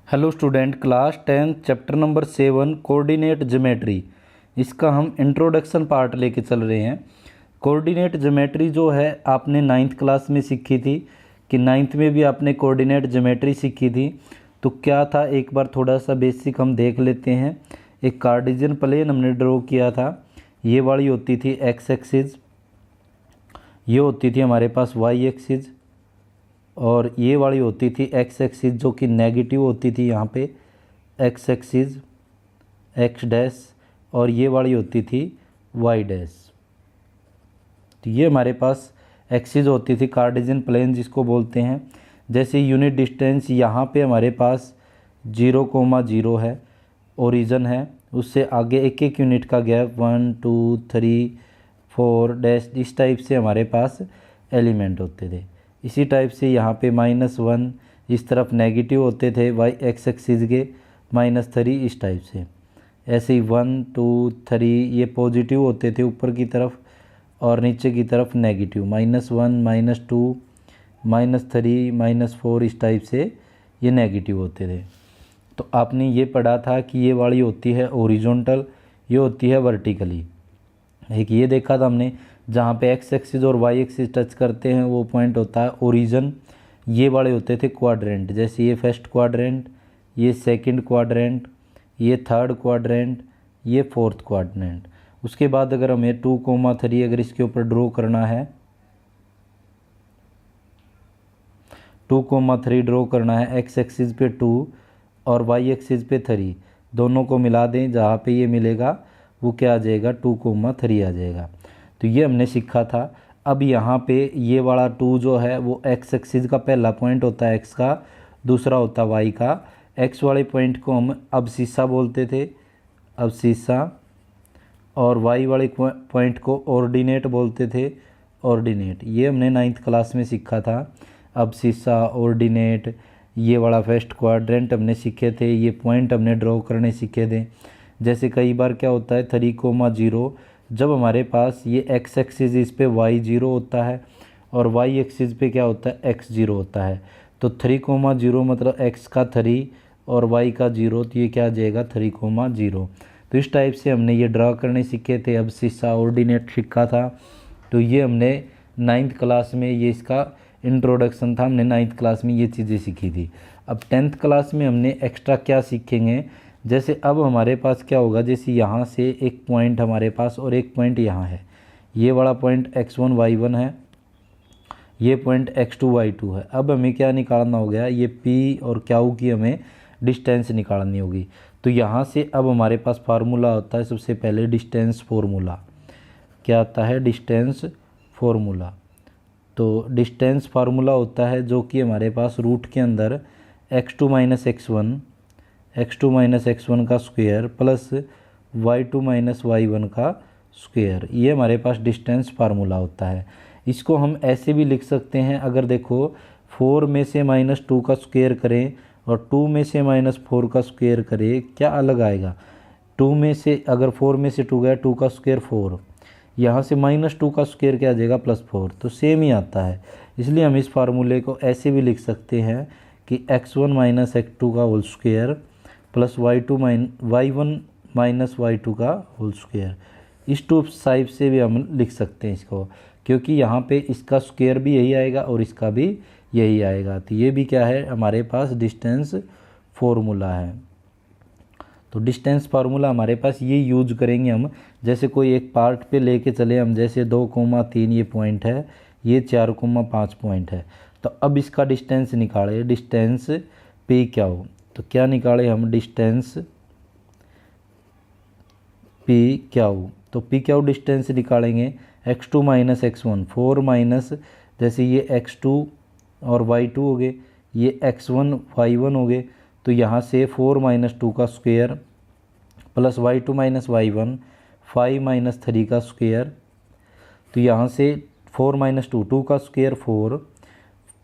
Hello student, class 10 chapter number 7 coordinate geometry. इसका हम introduction part लेके चल रहे हैं। कोऑर्डिनेट ज्योमेट्री जो है आपने 9th क्लास में सीखी थी कि 9th में भी आपने कोऑर्डिनेट ज्योमेट्री सीखी थी। तो क्या था, एक बार थोड़ा सा बेसिक हम देख लेते हैं। एक कार्टेशियन प्लेन हमने ड्रॉ किया था। ये वाली होती थी एक्स एक्सिस, ये होती थी हमारे पास वाई एक्सिस, और ये वाली होती थी एक्स एक्सिस जो कि नेगेटिव होती थी यहाँ पे एक्स एक्सिस एक्स डैश, और ये वाली होती थी वाई डैश। तो ये हमारे पास एक्सिस होती थी कार्टेशियन प्लेन जिसको बोलते हैं। जैसे यूनिट डिस्टेंस यहाँ पे हमारे पास 0,0 है, ओरिजिन है, उससे आगे एक एक यूनिट का गैप 1 2 3 4 डैश, इस टाइप से हमारे पास एलिमेंट होते थे। इसी टाइप से यहाँ पे -1 इस तरफ नेगेटिव होते थे वाई एक्स एक्सिस के, -3 इस टाइप से। ऐसे ही 1 2 3 ये पॉजिटिव होते थे ऊपर की तरफ, और नीचे की तरफ नेगेटिव -1 -2 -3 -4 इस टाइप से ये नेगेटिव होते थे। तो आपने ये पढ़ा था कि ये वाली होती है ओरिजोनटल, ये होती है वर्टिकली। एक ये देखा था हमने जहाँ पे एक्स एक्सिस और वाई एक्सिस टच करते हैं वो पॉइंट होता है ओरिजिन। ये वाले होते थे क्वाड्रेंट, जैसे ये फर्स्ट क्वाड्रेंट, ये सेकंड क्वाड्रेंट, ये थर्ड क्वाड्रेंट, ये फोर्थ क्वाड्रेंट। उसके बाद अगर हमें 2,3 अगर इसके ऊपर ड्रॉ करना है, 2,3 ड्रॉ करना है, एक्स एक्सिस पे 2 और वाई एक्सिस पे 3, दोनों को मिला दें, जहाँ पे ये मिलेगा वो क्या आ जाएगा 2,3 आ जाएगा। तो ये हमने सीखा था। अब यहाँ पे ये वाला 2 जो है वो एक्स एक्सिस का पहला पॉइंट होता है एक्स का, दूसरा होता है वाई का। एक्स वाले पॉइंट को हम अबसिस्सा बोलते थे, अबसिस्सा, और वाई वाले पॉइंट को ऑर्डिनेट बोलते थे, ऑर्डिनेट। ये हमने 9th क्लास में सीखा था, अबसिस्सा, ऑर्डिनेट। ये वाला फर्स्ट क्वाड्रेंट हमने सीखे थे, ये पॉइंट हमने ड्रॉ करने सीखे थे। जैसे कई बार क्या होता है 3,0, जब हमारे पास ये एक्स एक्सिस इस पे y0 होता है और वाई एक्सिस पे क्या होता है x0 होता है। तो 3,0 मतलब x का 3 और y का 0, तो ये क्या आ जाएगा 3,0। तो इस टाइप से हमने ये ड्रा करने सीखे थे, अब सिस्सा ऑर्डिनेट सीखा था। तो ये हमने 9th क्लास में, ये इसका इंट्रोडक्शन था, हमने 9th क्लास में ये चीज़ें सीखी थी। अब 10th क्लास में हमने एक्स्ट्रा क्या सीखेंगे, जैसे अब हमारे पास क्या होगा, जैसे यहाँ से एक पॉइंट हमारे पास और एक पॉइंट यहाँ है, ये वाला पॉइंट x1 y1 है, ये पॉइंट x2 y2 है। अब हमें क्या निकालना हो गया, ये p और क्यू की हमें डिस्टेंस निकालनी होगी। तो यहाँ से अब हमारे पास फार्मूला होता है, सबसे पहले डिस्टेंस फार्मूला क्या आता है, डिस्टेंस फार्मूला। तो डिस्टेंस फार्मूला होता है जो कि हमारे पास रूट के अंदर x2 - x1 का स्क्वायर प्लस y2 - y1 का स्क्वायर, ये हमारे पास डिस्टेंस फार्मूला होता है। इसको हम ऐसे भी लिख सकते हैं, अगर देखो 4 में से -2 का स्क्वायर करें और 2 में से -4 का स्क्वायर करें, क्या अलग आएगा। 2 में से अगर 4 में से 2 गया, 2 का स्क्वायर 4, यहाँ से -2 का स्क्वायर क्या आ जाएगा +4, तो सेम ही आता है। इसलिए हम इस फार्मूले को ऐसे भी लिख सकते हैं कि x1 - x2 का whole square plus y1 - y2 का होल स्क्वायर। इस टू टाइप से भी हम लिख सकते हैं इसको, क्योंकि यहाँ पे इसका स्क्वायर भी यही आएगा और इसका भी यही आएगा। तो ये भी क्या है, हमारे पास डिस्टेंस फार्मूला है। तो डिस्टेंस फार्मूला हमारे पास ये यूज करेंगे हम, जैसे कोई एक पार्ट पे लेके चले हम, जैसे 2,3 ये पॉइंट है, ये 4,5 पॉइंट है। तो अब इसका डिस्टेंस निकाले, डिस्टेंस पी क्या हो, तो क्या निकाले हम, डिस्टेंस पी क्या हो। तो पी क्या हो डिस्टेंस निकालेंगे, x2 - x1, 4 माइनस, जैसे ये x2 और y2 हो गए, ये x1 y1 हो गए। तो यहाँ से 4 - 2 का स्क्वायर प्लस y2 - y1 5 - 3 का स्क्वायर। तो यहाँ से 4 - 2, 2 का स्क्वायर 4,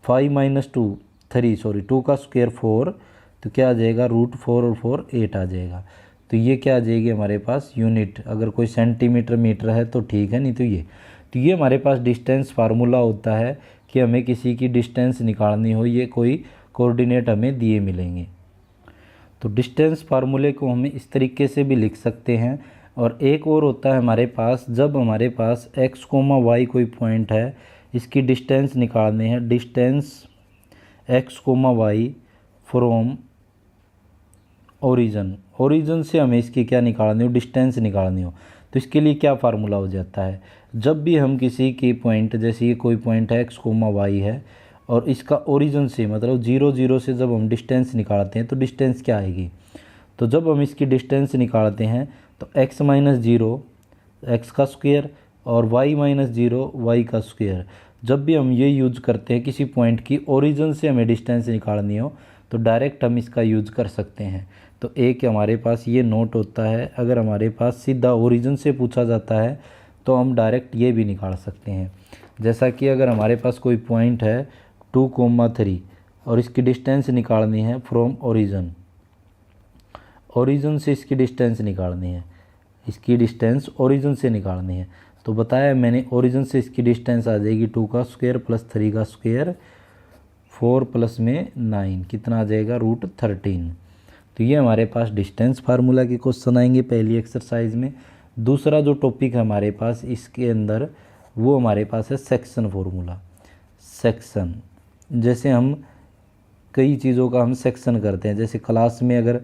5 - 2 3, सॉरी 2 का स्क्वायर 4, तो क्या आ जाएगा √4 और 4 8 आ जाएगा। तो ये क्या आ जाएगी हमारे पास यूनिट, अगर कोई सेंटीमीटर मीटर है तो ठीक है, नहीं तो ये हमारे पास डिस्टेंस फार्मूला होता है कि हमें किसी की डिस्टेंस निकालनी हो, ये कोई कोऑर्डिनेट हमें दिए मिलेंगे। तो डिस्टेंस फार्मूले को हम इस तरीके से भी लिख सकते हैं। और एक और होता है हमारे पास, जब हमारे पास x, y कोई पॉइंट है, इसकी डिस्टेंस निकालनी है, distance x, y from origin से हमें इसकी क्या निकालनी हो, डिस्टेंस निकालनी हो। तो इसके लिए क्या फार्मूला हो जाता है, जब भी हम किसी की पॉइंट, जैसे ये कोई पॉइंट है x, y है, और इसका ओरिजिन से मतलब 0, 0 से जब हम डिस्टेंस निकालते हैं तो डिस्टेंस क्या आएगी। तो जब हम इसकी डिस्टेंस निकालते हैं तो x - 0 x का स्क्वायर और y - 0 y का स्क्वायर। जब भी हम ये यूज करते हैं किसी पॉइंट की ओरिजिन से हमें डिस्टेंस निकालनी हो तो डायरेक्ट हम इसका यूज कर सकते हैं। तो एक हमारे पास ये नोट होता है, अगर हमारे पास सीधा ओरिजिन से पूछा जाता है तो हम डायरेक्ट ये भी निकाल सकते हैं। जैसा कि अगर हमारे पास कोई पॉइंट है 2, 3 और इसकी डिस्टेंस निकालनी है फ्रॉम ओरिजिन से इसकी डिस्टेंस निकालनी है, इसकी डिस्टेंस ओरिजिन से निकालनी है। तो बताया मैंने, ओरिजिन से इसकी डिस्टेंस आ जाएगी 2 का स्क्वायर प्लस 3 का स्क्वायर, 4 प्लस में 9, कितना आ जाएगा √13। तो ये हमारे पास डिस्टेंस फार्मूला के क्वेश्चन आएंगे पहली एक्सरसाइज में। दूसरा जो टॉपिक है हमारे पास इसके अंदर, वो हमारे पास है सेक्शन फार्मूला। सेक्शन, जैसे हम कई चीज़ों का हम सेक्शन करते हैं, जैसे क्लास में अगर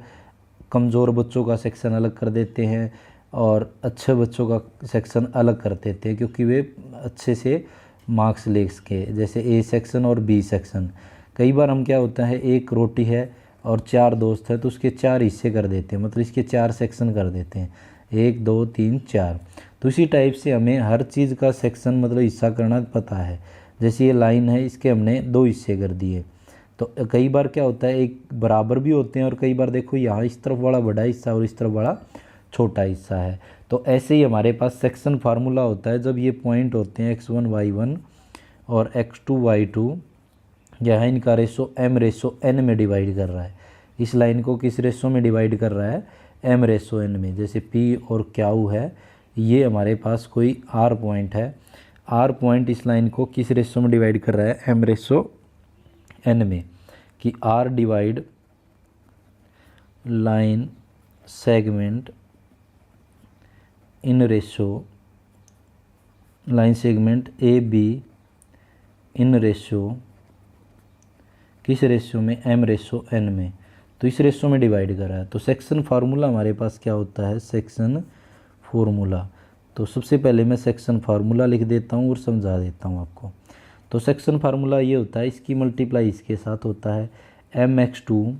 कमज़ोर बच्चों का सेक्शन अलग कर देते हैं और अच्छे बच्चों का सेक्शन अलग कर देते हैं, क्योंकि वे अच्छे से मार्क्स ले सके, जैसे ए सेक्शन और बी सेक्शन। कई बार हम क्या होता है, एक रोटी है और 4 दोस्त हैं तो उसके 4 हिस्से कर देते हैं, मतलब इसके 4 सेक्शन कर देते हैं, 1, 2, 3, 4। तो इसी टाइप से हमें हर चीज़ का सेक्शन मतलब हिस्सा करना पता है। जैसे ये लाइन है, इसके हमने 2 हिस्से कर दिए। तो कई बार क्या होता है, एक बराबर भी होते हैं और कई बार देखो यहाँ इस तरफ वाला बड़ा हिस्सा और इस तरफ बड़ा छोटा हिस्सा है। तो ऐसे ही हमारे पास सेक्शन फार्मूला होता है, जब ये पॉइंट होते हैं x1, y1 और x2, y2, यहाँ इनका रेशो m/n में डिवाइड कर रहा है। इस लाइन को किस रेशो में डिवाइड कर रहा है, m/n में। जैसे p और q है, ये हमारे पास कोई r पॉइंट है, r पॉइंट इस लाइन को किस रेशो में डिवाइड कर रहा है, m/n में, कि r divide line segment in ratio, line segment A be in ratio, किस रेशो में, m/n में। तो इस रेशो में डिवाइड कर रहा है। तो सेक्शन फार्मूला हमारे पास क्या होता है, सेक्शन फार्मूला। तो सबसे पहले मैं सेक्शन फार्मूला लिख देता हूँ और समझा देता हूँ आपको। तो सेक्शन फार्मूला ये होता है, इसकी मल्टीप्लाई इसके साथ होता है, mx2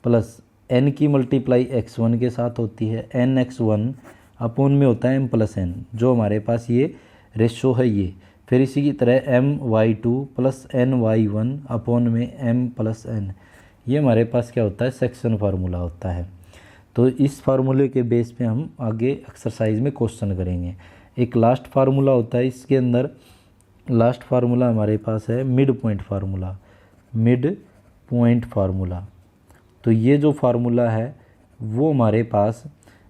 प्लस n की मल्टीप्लाई x1 के साथ होती है, nx1 अपॉन में होता है m+n, जो हमारे पास ये रेशो है ये। फिर इसी की तरह my2 प्लस ny1 अपॉन में m+n, ये हमारे पास क्या होता है, सेक्शन फार्मूला होता है। तो इस फार्मूले के बेस पे हम आगे एक्सरसाइज में क्वेश्चन करेंगे। एक लास्ट फार्मूला होता है इसके अंदर, लास्ट फार्मूला हमारे पास है mid point formula, mid point formula. तो ये जो फार्मूला है वो हमारे पास,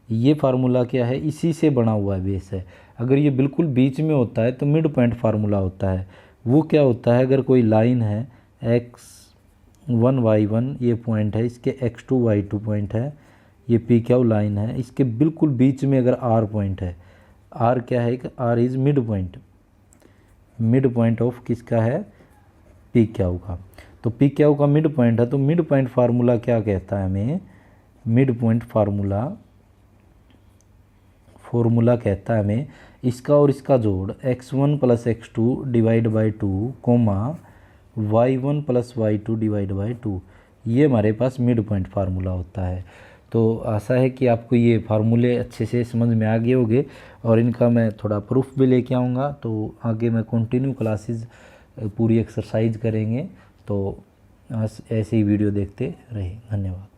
ये फार्मूला क्या है, इसी से बना हुआ है, बेस है। अगर ये बिल्कुल बीच में होता है तो मिड पॉइंट फार्मूला होता है। वो क्या होता है, अगर कोई लाइन है x1, y1 ये पॉइंट है, इसके x2, y2 पॉइंट है, ये पी क्यू लाइन है, इसके बिल्कुल बीच में अगर r पॉइंट है, r क्या है, r is mid point, mid point of किसका है, पी क्यू का। तो पी क्यू का मिड पॉइंट है, तो मिड पॉइंट फार्मूला क्या कहता है हमें, मिड पॉइंट फार्मूला कहता है हमें इसका और इसका जोड़ x1 plus x2 divide by 2 comma y1 plus y2 divide by 2, ये हमारे पास मिड पॉइंट फार्मूला होता है। तो आशा है कि आपको ये फार्मूले अच्छे से समझ में आ गए होंगे और इनका मैं थोड़ा प्रूफ भी लेके आऊँगा। तो आगे मैं कंटिन्यू क्लासेस पूरी एक्सरसाइज करेंगे। तो ऐसे ही वीडियो देखते रहिए। धन्यवाद।